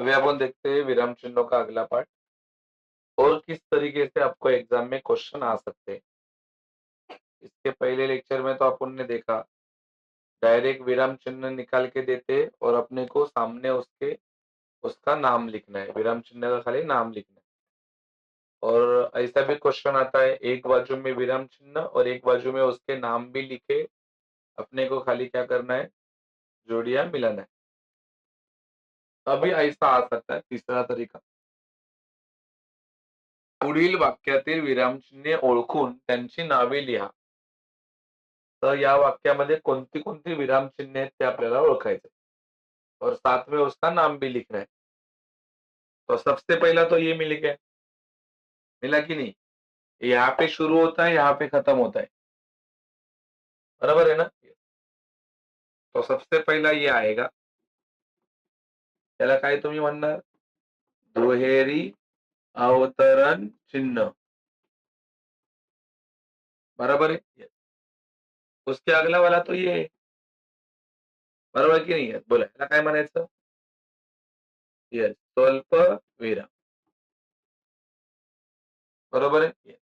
अभी अपन देखते हैं विराम चिन्हों का अगला पार्ट और किस तरीके से आपको एग्जाम में क्वेश्चन आ सकते हैं। इसके पहले लेक्चर में तो अपन ने देखा डायरेक्ट विराम चिन्ह निकाल के देते और अपने को सामने उसके उसका नाम लिखना है, विराम चिन्ह का खाली नाम लिखना है। और ऐसा भी क्वेश्चन आता है, एक बाजू में विराम चिन्ह और एक बाजू में उसके नाम भी लिखे, अपने को खाली क्या करना है, जोड़ियां मिलाना है। अभी ऐसा आ सकता है तीसरा तरीका, पुढील वाक्यातील विरामचिन्हे ओळखून त्यांची नावे लिहा। तर या वाक्यामध्ये कोणती कोणती विरामचिन्हे आहेत ते आपल्याला ओळखायचे और साथ में उसका नाम भी लिखना है। तो सबसे पहला तो ये मिल गया, मिला कि नहीं? यहाँ पे शुरू होता है, यहाँ पे खत्म होता है, बराबर है ना? तो सबसे पहला ये आएगा, त्याला काय तुम्ही म्हणणार, दुहेरी अवतरण चिन्ह, बराबर है। उसके अगला वाला तो ये है, बरोबर की नाही? बोला याला काय म्हणायचं? येस, स्वल्प विराम, बरोबर आहे।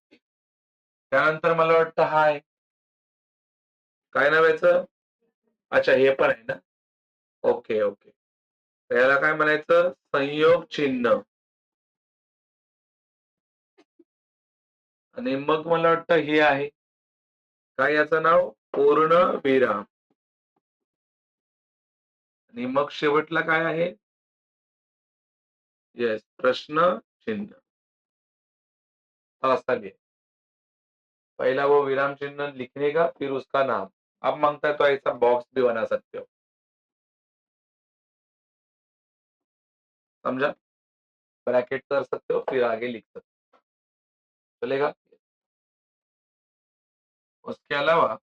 त्यानंतर मला वाटतं हा आहे, काय नाव याचं? अच्छा हे पण आहे ना? ओके ओके, तर याला काय म्हणायचं? संयोग चिन्ह। आणि मग मला वाटतं हे आहे, काय याचं नाव? पूर्ण विराम। आणि मग शेवटला काय आहे? येस, प्रश्न चिन्ह। असा लिहे, पहला वो विराम चिन्ह लिखने का, फिर उसका नाम। अब मांगता है तो ऐसा बॉक्स भी बना सकते हो, समझा? ब्रैकेट कर सकते हो, फिर आगे लिख सकते हो, चलेगा? उसके अलावा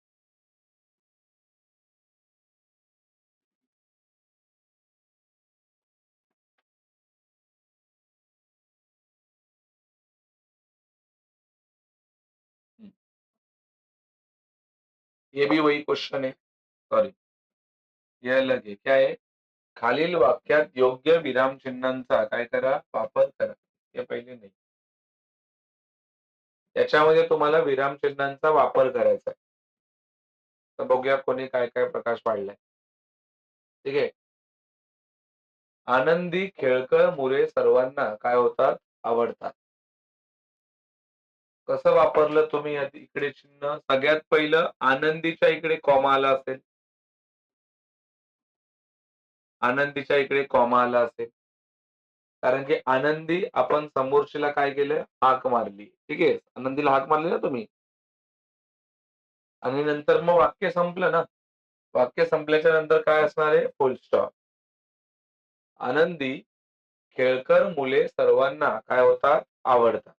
ये भी वही क्वेश्चन है, सॉरी ये अलग है, क्या है? खालील वाक्यात योग्य विरामचिन्हांचा काय करा, वापर करा। हे पहिले नाही, त्याच्यामध्ये तुम्हाला विरामचिन्हांचा वापर करायचा आहे। तर बघूया कोणी काय काय प्रकाश पाडलाय। ठीक आहे, आनंदी खेळकर मुले सर्वांना काय होतात, आवडतात। कसं वापरलं तुम्ही इकडे चिन्ह? सगळ्यात पहिलं आनंदीच्या इकडे कॉमा आला असेल, आनंदीच्या इकडे कॉमा आला असेल, कारण की आनंदी आपण समोरच्याला काय केलं, हाक मारली। ठीक आहे, आनंदीला हाक मारली ना तुम्ही, आणि नंतर मग वाक्य संपलं ना, वाक्य संपल्याच्या नंतर काय असणार आहे, फुल स्टॉप। आनंदी खेळकर मुले सर्वांना काय होतात, आवडतात।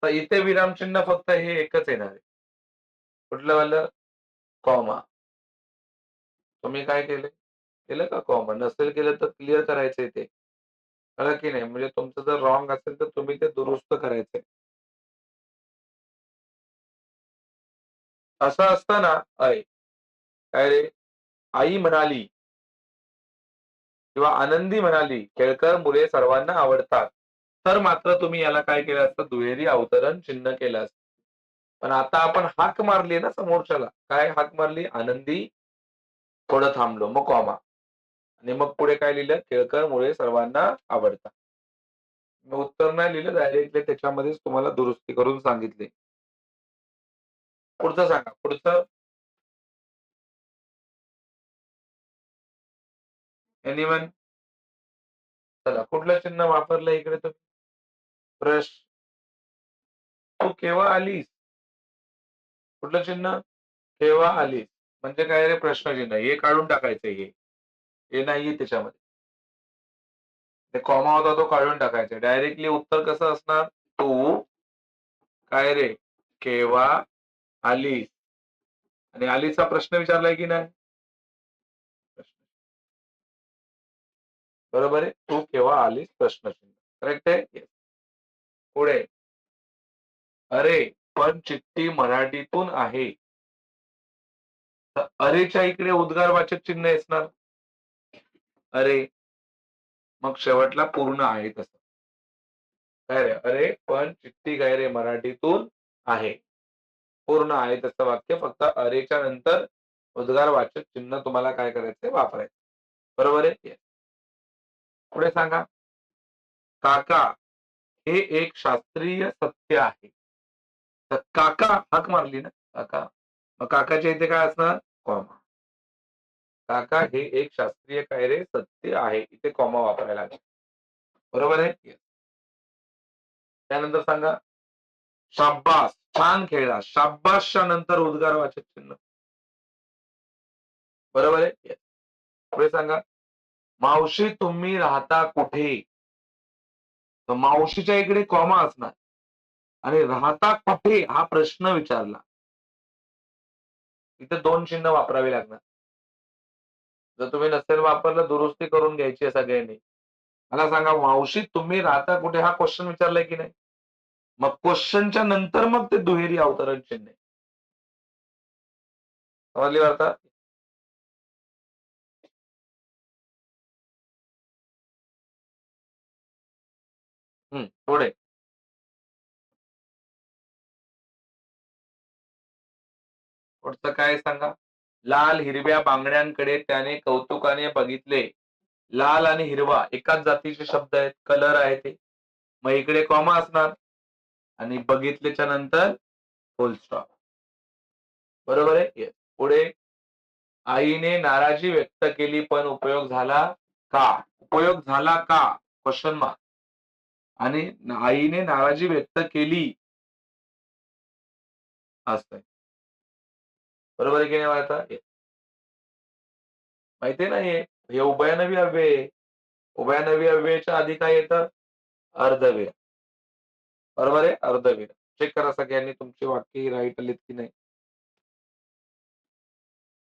तर इथे विरामचिन्ह फक्त हे एकच येणार आहे, कुठलं वालं? कॉमा। तुम्ही काय केलं, केलं का कॉमा? नसेल केलं तर क्लिअर करायचंय ते, कळलं की नाही? म्हणजे तुमचं जर रॉंग असेल तर तुम्ही ते दुरुस्त करायचंय। असं असतं ना, काय रे, आई म्हणाली किंवा आनंदी म्हणाली, खेळकर मुले सर्वांना आवडतात, तर मात्र तुम्ही याला काय केलं असतं, दुहेरी अवतरण चिन्ह केलं असतं। पण आता आपण हाक मारली ना समोरच्याला, काय हाक मारली? आनंदी, थोडं थांबलो, मग कॉमा, आणि मग पुढे काय लिहिलं, खेळकर मुले सर्वांना आवडतात। मग उत्तर नाही लिहिलं, डायरेक्टली त्याच्यामध्येच तुम्हाला दुरुस्ती करून सांगितली। पुढचं सांगा, पुढचं एनिवन? चला, कुठलं चिन्ह वापरलं इकडे तुम्ही? प्रश्न, तू केव्हा आलीस? कुठलं चिन्ह? केव्हा आलीस? म्हणजे काय रे, प्रश्नचिन्ह, हे काढून टाकायचं, हे नाहीये त्याच्यामध्ये, ते कॉमा होता तो काढून टाकायचा। डायरेक्टली उत्तर कसं असणार, तू काय रे, केव्हा आलीस? आणि आलीसचा प्रश्न विचारलाय की नाही? प्रश्न, बरोबर आहे, तू केव्हा आलीस, प्रश्नचिन्ह, करेक्ट आहे। Yes. पुढे, अरे पण चिठ्ठी मराठीतून आहे, तर अरेच्या इकडे उद्गारवाचक चिन्ह असणार, अरे। मग शेवटला पूर्ण आहे तसं. काय रे? अरे पण चिठ्ठी काय रे मराठीतून आहे. पूर्ण आहे तसं वाक्य फक्त अरेच्या नंतर उद्गारवाचक चिन्ह तुम्हाला काय करायचंय वापरायचं. बरोबर आहे? येस. पुढे सांगा. काका हे एक शास्त्रीय सत्य आहे. तर काका हाक मारली ना, काका. मग काकाच्या इथे काय असणार? कॉमा. काका हे एक शास्त्रीय काय रे सत्य आहे. इथे कॉमा वापरायला लागेल. बरोबर आहे? येस. त्यानंतर सांगा. शाब्बास, छान खेळला. शाब्बासच्या नंतर उद्गारवाचक चिन्ह. बरोबर आहे? येस. पुढे सांगा. मावशी तुम्ही राहता कुठे? तर मावशीच्या इकडे कॉमा असणार आणि राहता कुठे हा प्रश्न विचारला. इथे 2 चिन्ह वापरावी लागणार. जर तुम्ही नसेल वापरलं दुरुस्ती करून घ्यायची आहे सगळ्यांनी. मला सांगा मावशी तुम्ही राहता कुठे हा क्वेश्चन विचारलाय की नाही? मग क्वेश्चनच्या नंतर मग ते दुहेरी अवतरण चिन्ह आहे. समजली वार्ता? पुढे. पुढचं काय सांगा? लाल हिरव्या बांगड्यांकडे त्याने कौतुकाने बघितले. लाल आणि हिरवा एकाच जातीचे शब्द आहेत. कलर आहे ते. मग इकडे कॉमा असणार आणि बघितल्याच्या नंतर फुल स्टॉप. बरोबर आहे? येस. पुढे आईने नाराजी व्यक्त केली पण उपयोग झाला का? उपयोग झाला का? Question mark. आणि आईने नाराजी व्यक्त केली असं. बरोबर आहे की नाही आता? माहिती आहे ना हे? हे उभयनवी अव्यय आहे. उभयनवी अव्ययाच्या आधी काय येतं? अर्धविराम. बरोबर आहे? अर्धविराम. चेक करा सगळ्यांनी तुमची वाक्य राईट आलीत की नाही?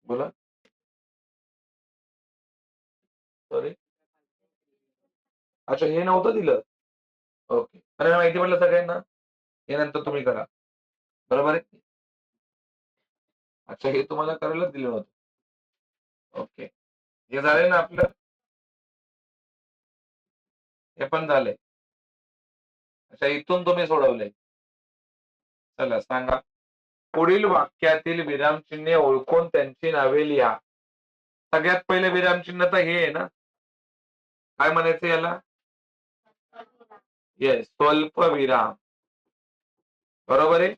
बोला. सॉरी. अच्छा हे नव्हतं दिलं. ओके. अरे माहिती पडलं सगळ्यांना? हे नंतर तुम्ही करा. बरोबर आहे? अच्छा हे तुम्हाला करायलाच दिलं नव्हतं. ओके. हे झालंय ना आपलं? हे पण झालंय. अच्छा इथून तुम्ही सोडवलंय. चला सांगा. पुढील वाक्यातील विरामचिन्हे ओळखून त्यांची नावे लिहा. सगळ्यात पहिले विरामचिन्ह तर हे आहे ना? काय म्हणायचं याला? येस, स्वल्पविराम. बरोबर आहे?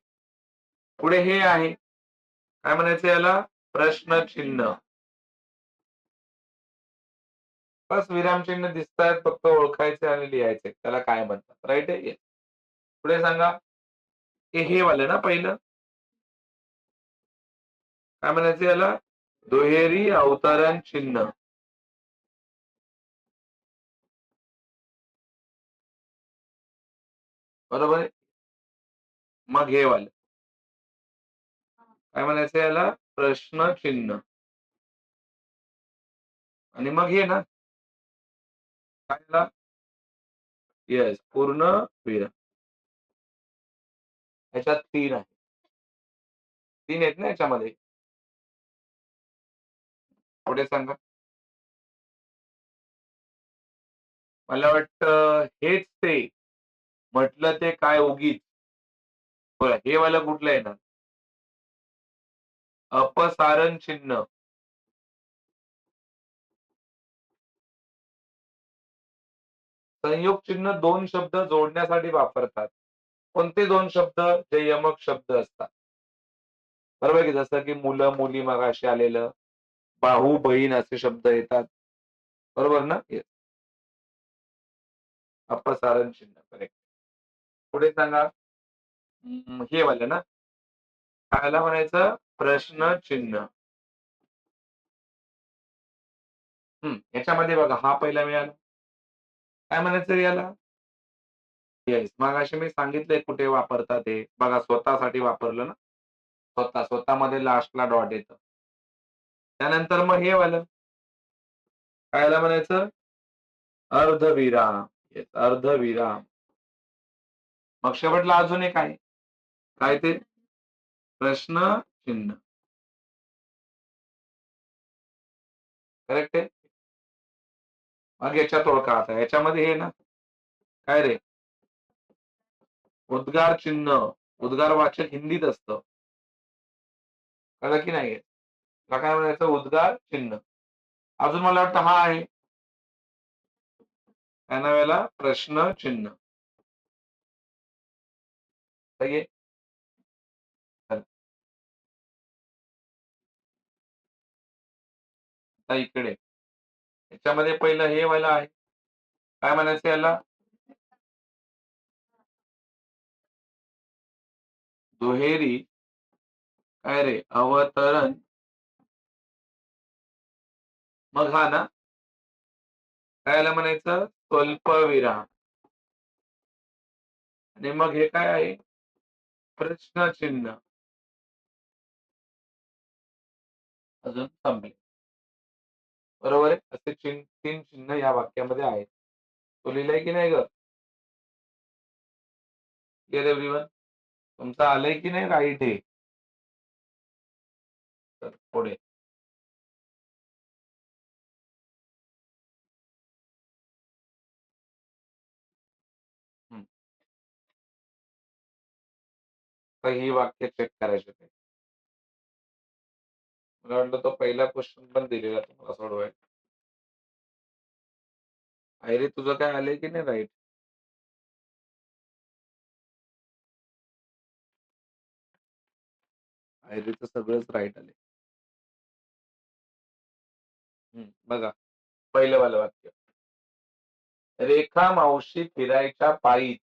पुढे हे आहे. काय म्हणायचं याला? प्रश्नचिन्ह. बस विरामचिन्ह दिसतायत फक्त ओळखायचे आणि लिहायचे. त्याला काय म्हणतात? राईट आहे? येस. पुढे सांगा. हे वालं ना पहिलं? काय म्हणायचं याला? दुहेरी अवतरण चिन्ह. बरोबर आहे? मग हे वालं. काय म्हणायचं याला? प्रश्नचिन्ह. आणि मग हे ना? काय याला? येस, पूर्ण विराम. ह्याच्यात 3 आहे. 3 आहेत ना याच्यामध्ये? पुढे सांगा. मला वाटतं हेच ते. म्हटलं ते काय उगीच. बघा हे वालं कुठलं येणार? अपसारण चिन्ह. संयोग चिन्ह 2 शब्द जोडण्यासाठी वापरतात. कोणते 2 शब्द? जे यमक शब्द असतात. बरोबर की जसं की मुलं, मुली मगाशी आलेलं. भाऊ, बहीण असे शब्द येतात. बरोबर ना? येस. अपसारण चिन्ह. करेक्ट. पुढे सांगा. हे वालं ना? कायला म्हणायचं? प्रश्नचिन्ह. याच्यामध्ये बघा हा पहिला मिळाला. काय म्हणायचं याला? येस. मगाशी मी सांगितलंय कुठे वापरतात ते. बघा स्वतःसाठी वापरलं ना? स्वतःमध्ये लास्टला डॉट येतं. त्यानंतर मग हे वालं. कायला म्हणायचं? अर्धविराम. येस, अर्धविराम. मग शेवटला अजून एक आहे. काय ते? प्रश्नचिन्ह. करेक्ट आहे? मग याच्यात ओळखा आता. याच्यामध्ये हे ना, काय रे? उद्गार चिन्ह, उद्गारवाचक हिंदीत असतं. कळलं की नाही? त्याला काय म्हणायचं? उद्गार चिन्ह. अजून मला वाटतं हा आहे. त्या नावाला प्रश्न चिन्ह. सही आहे? चला, आता इकडे. याच्यामध्ये पहिलं हे वाला आहे. काय म्हणायचं याला? दुहेरी काय रे? अवतरण. मग हा ना, काय याला म्हणायचं? स्वल्पविराम. आणि मग हे काय आहे? प्रश्नचिन्ह. अजून संपले. बरोबर आहे? असे 3 चिन्ह या वाक्यामध्ये आहेत. तो लिहिलंय की नाही गं? Clear everyone? तुमचं आलंय की नाही राईट हे? तर पुढे. हं. तर ही वाक्य चेक करायची होती. मला वाटलं तो पहिला क्वेश्चन पण दिलेला तुम्हाला सोडवायला. अरे तुझं काय आलंय की नाही राईट? आयरीचं सगळंच राईट आलंय. बघा पहिलं वालं वाक्य. रेखा मावशी फिरायच्या पायी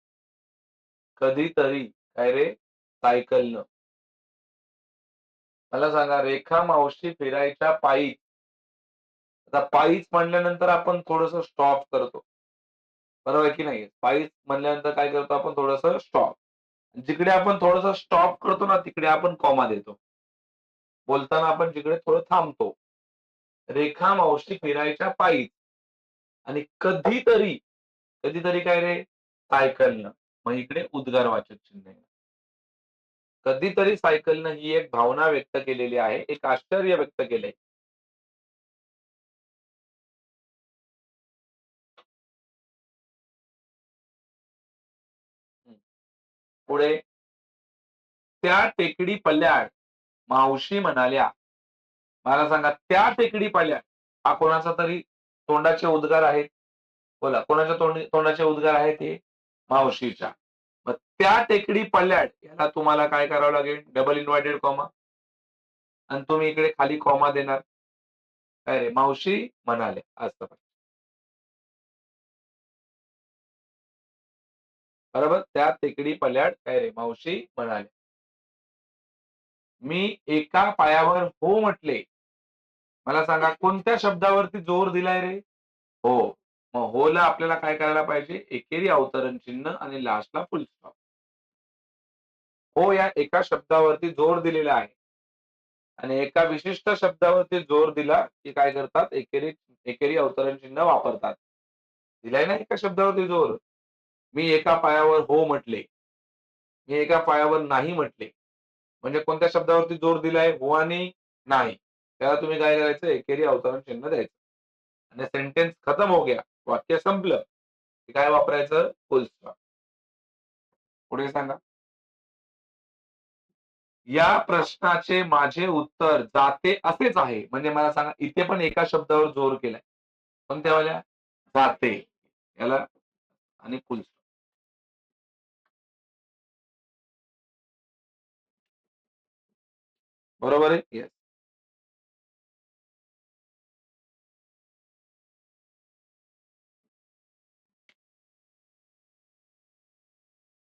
कधीतरी काय रे? सायकलनं. मला सांगा रेखा मावशी फिरायच्या पायी. आता पायीच म्हणल्यानंतर आपण थोडंसं स्टॉप करतो. बरोबर आहे की नाही? पायीच म्हणल्यानंतर काय करतो आपण थोडंसं स्टॉप. जिकडे आपण थोडंसं स्टॉप करतो ना, तिकडे आपण कॉमा देतो. बोलताना आपण जिकडे थोडं थांबतो. रेखा मावशी फिरायच्या पायी आणि कधीतरी, कधीतरी काय रे? सायकलनं. मग इकडे उद्गारवाचक चिन्ह आहे. कधीतरी सायकलनं ही एक भावना व्यक्त केलेली आहे. एक आश्चर्य व्यक्त केलंय. हं. पुढे त्या टेकडी पल्ल्याड मावशी म्हणाल्या. मला सांगा त्या टेकडी पल्ल्याड हा कोणाचा तरी तोंडाचे उद्गार आहेत. बोला कोणाच्या तोंडाचे उद्गार आहेत हे? मावशीच्या. मग त्या टेकडी पल्ल्याड याला तुम्हाला काय करावं लागेल? डबल इन्व्हर्टेड कॉमा आणि तुम्ही इकडे खाली कॉमा देणार. काय रे? मावशी म्हणाल्या असं. बरोबर? त्या टेकडी पल्ल्याड काय रे? मावशी म्हणाल्या. मी एका पायावर हो म्हटले. मला सांगा कोणत्या शब्दावरती जोर दिलाय रे? हो. मग होला आपल्याला काय करायला पाहिजे? एकेरी अवतरण चिन्ह आणि लास्टला फुल स्टॉप. हो या एका शब्दावरती जोर दिलेला आहे. आणि एका विशिष्ट शब्दावरती जोर दिला, की काय करतात? एकेरी एकेरी अवतरण चिन्ह वापरतात. दिलाय ना एका शब्दावरती जोर. मी एका पायावर हो म्हटले. मी एका पायावर नाही म्हटले. म्हणजे कोणत्या शब्दावरती जोर दिलाय? हो आणि नाही. त्याला तुम्ही काय करायचं? एकेरी अवतरण चिन्ह द्यायचं. आणि सेंटेन्स खतम हो गया. वाक्य संपलं. की काय वापरायचं? फुल स्टॉप. पुढे सांगा. या प्रश्नाचे माझे उत्तर जाते असेच आहे. म्हणजे मला सांगा इथे पण एका शब्दावर जोर केलाय. कोणत्या वाल्या? जाते. याला आणि फुल स्टॉप. बरोबर आहे? येस.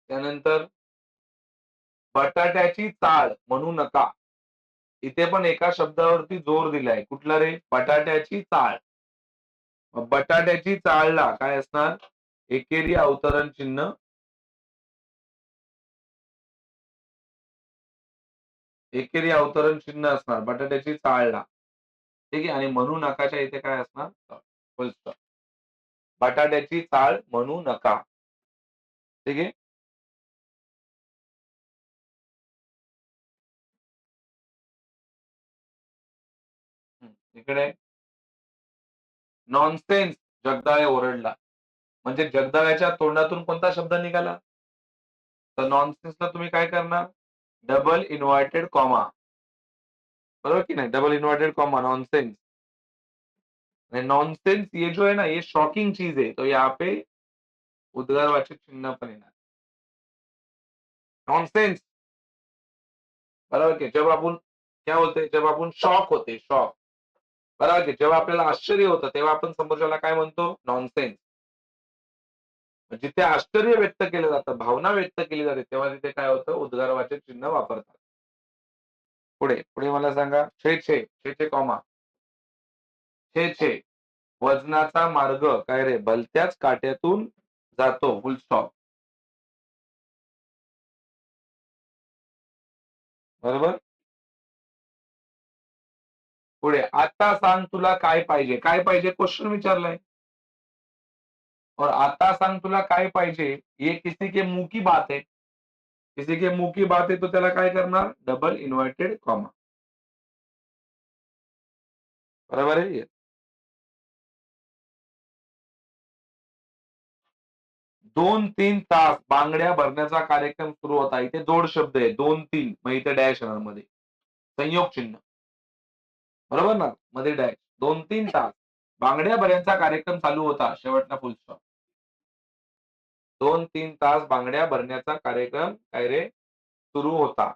त्यानंतर बटाट्याची चाळ म्हणू नका. इथे पण एका शब्दावरती जोर दिलाय. कुठला रे? बटाट्याची चाळ. मग बटाट्याची चाळला काय असणार? एकेरी अवतरण चिन्ह. एकेरी अवतरण चिन्ह असणार. बटाट्याची चाळला. ठीक आहे. आणि म्हणू नकाच्या इथे काय असणार? फुल स्टॉप. बटाट्याची चाळ म्हणू नका. ठीक आहे. इकडे नॉनसेन्स जगदाळे ओरडला. म्हणजे जगदाळ्याच्या तोंडातून कोणता शब्द निघाला? तर नॉनसेन्सला तुम्ही काय करणार? Double inverted comma. बरोबर की नहीं? Double inverted comma nonsense. Nonsense ये जो है ना ये शॉकिंग चीज है, तो यहाँ पे उद्गारवाचक चिन्ह पण येणार। नॉनसेंस बरोबर की जब आपण क्या बोलते हैं, जब आपण शॉक होते शॉक बरोबर की जेव्हा आपल्याला आश्चर्य होतं तेव्हा आपण समोरच्याला काय म्हणतो? नॉनसेन्स। जिथे आश्चर्य व्यक्त केलं जातं, भावना व्यक्त केली जाते तेव्हा तिथे काय होतं? उद्गारवाचक चिन्ह वापरतात। पुढे पुढे मला सांगा छे छे छे छे कॉमा छे छे वजनाचा मार्ग काय रे भलत्याच काट्यातून जातो फुल स्टॉप बरोबर पुढे आता सांग तुला काय पाहिजे काय पाहिजे क्वेश्चन विचारलाय और आता सांग तुला काय पाहिजे ये किसी के मुंह की बात है किसी के मुंह की बात है तो त्याला काय करणार डबल इन्व्हर्टेड कॉमा बरोबर आहे 2-3 तास बांगड्या भरण्याचा कार्यक्रम सुरू होता इथे जोड शब्द आहे 2-3 मग इथे डॅश येणार मध्ये संयोग चिन्ह बरोबर ना मध्ये डॅश 2-3 तास बांगड्या भरण्याचा कार्यक्रम चालू होता शेवटला फुल स्टॉप 2-3 तास बांगड्या भरण्याचा कार्यक्रम काय रे सुरू होता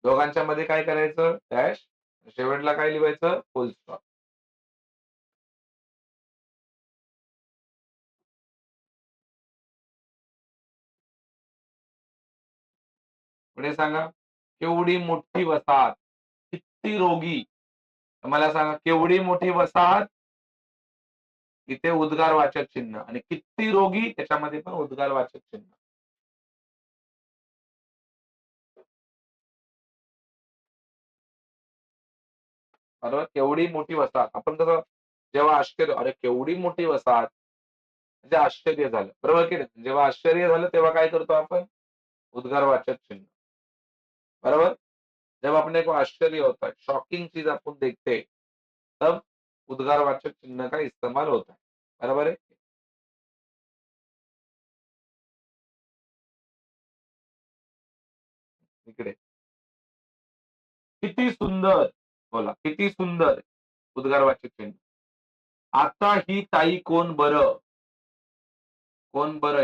दोघांच्या मध्ये काय करायचं डॅश शेवटला काय लिहायचं फुल स्टॉप पुढे सांगा केवढी मोठी वसाहत किती रोगी मला सांगा केवढी मोठी वसाहत इथे उद्गारवाचक चिन्ह आणि किती रोगी त्याच्यामध्ये पण उद्गारवाचक चिन्ह बरोबर केवढी मोठी वसाहत आपण कसं जेव्हा आश्चर्य अरे केवढी मोठी वसाहत म्हणजे आश्चर्य झालं बरोबर की नाही जेव्हा आश्चर्य झालं तेव्हा काय करतो आपण उद्गारवाचक चिन्ह बरोबर जब अपने को आश्चर्य होता है शॉकिंग चीज अपन देखते हैं तब उद्गारवाचक चिन्ह का इस्तेमाल होता है बरोबर है इकडे किती सुंदर बोला किती सुंदर उद्गारवाचक चिन्ह आता ही ताई कोण बरं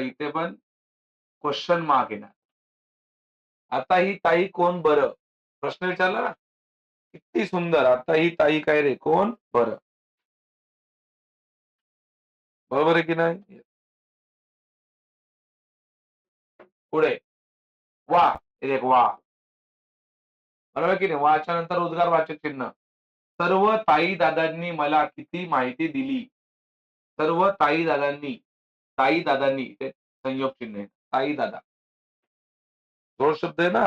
इथे पण क्वेश्चन मार्क येणार आता ही ताई कोण बरं प्रश्न विचारला ना किती सुंदर आता ही ताई काय रे कोण बरं बरोबर आहे की नाही पुढे वा हे एक वा बरोबर की नाही वाच्या नंतर उद्गारवाचक चिन्ह सर्व ताई दादांनी मला किती माहिती दिली सर्व ताई दादांनी ते संयोग चिन्ह आहे ताई दादा जोड शब्द आहे ना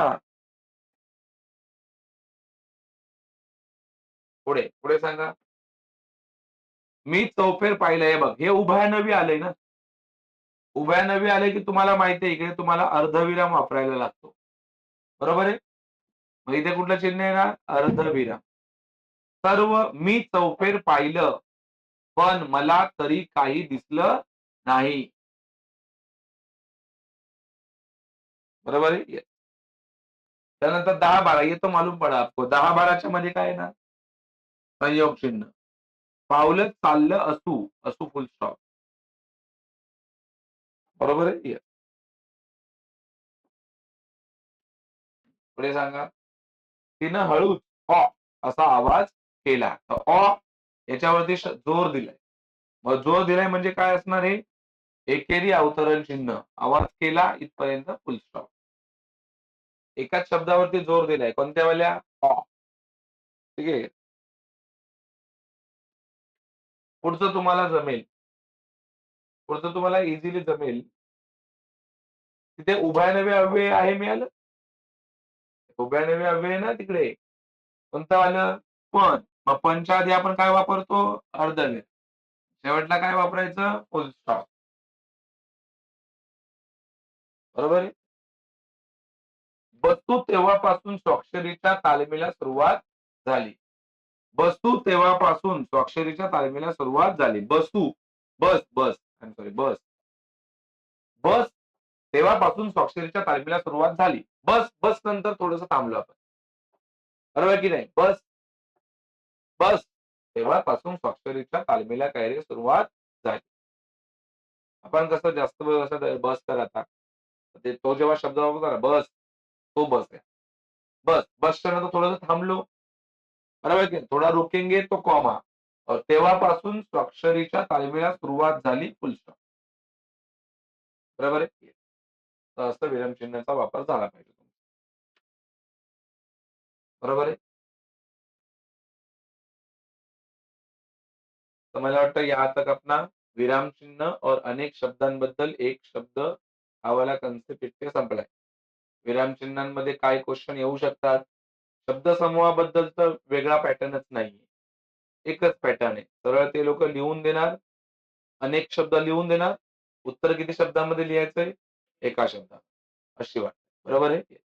पुढे पुढे सांगा मी चौफेर पाहिलंय बघ हे उभयानवी आलंय ना उभयानवी आले की तुम्हाला माहिती आहे इकडे तुम्हाला अर्धविराम वापरायला लागतो बरोबर आहे मग इथे कुठलं चिन्ह आहे ना अर्धविराम सर्व मी चौफेर पाहिलं पण मला तरी काही दिसलं नाही बरोबर आहे त्यानंतर 10-12 ये तो मालूम पडा आपको 10-12च्या मध्ये काय आहे ना संयोग चिन्ह पावलं चाललं असू फुल स्टॉप बरोबर आहे पुढे सांगा तिनं हळूच ऑ असा आवाज केला तर ऑ याच्यावरती जोर दिलाय मग जोर दिलाय म्हणजे काय असणार आहे एकेरी अवतरण चिन्ह आवाज केला इथपर्यंत फुल स्टॉप एकाच शब्दावरती जोर दिलाय कोणत्या वेळेला ऑ ठीक आहे पुढचं तुम्हाला जमेल पुढचं तुम्हाला इझिली जमेल तिथे उभयनवी अव्यय आहे मिळालं उभयनवी अव्यय ना तिकडे कोणतं आलं पण मग पणच्या आधी आपण काय वापरतो अर्धव्य शेवटला काय वापरायचं फुल स्टॉप बरोबर आहे बसू तेव्हापासून स्वाक्षरीच्या तालमीला सुरुवात झाली बसू तेव्हापासून स्वाक्षरीच्या तालमीला सुरुवात झाली बसू बस, बस. आय एम सॉरी बस. बस तेव्हापासून स्वाक्षरीच्या तालमीला सुरुवात झाली. बस, बस नंतर थोडंसं थांबलो आपण. बरोबर आहे की नाही? बस, बस. तेव्हापासून स्वाक्षरीच्या तालमीला काय रे सुरुवात झाली. आपण कसं जास्त वेळ असं बस कर आता. ते तो जेव्हा शब्द वापरतो ना, बस, तो बस आहे. बस, बसच्या नंतर थोडंसं थांबलो. बरोबर आहे की नाही? थोडा रुकेंगे तो कॉमा. तेव्हापासून स्वाक्षरीच्या तालमीला सुरुवात झाली, फुल स्टॉप. बरोबर आहे? तर असं विरामचिन्हाचा वापर झाला पाहिजे. बरोबर आहे? तर मला वाटतं यहाँ तक अपना विराम चिन्ह और अनेक शब्दांबद्दल एक शब्द हा वाला कन्सेप्ट इथे संपलाय. विराम चिन्हांमध्ये काय क्वेश्चन येऊ शकतात? शब्दसमूहाबद्दलचा वेगळा पॅटर्नच नाहीये. एकच पॅटर्न आहे. सरळ ते लोकं लिहून देणार, अनेक शब्द लिहून देणार. उत्तर किती शब्दांमध्ये लिहायचंय? एका शब्दात. अशी वाट. बरोबर आहे?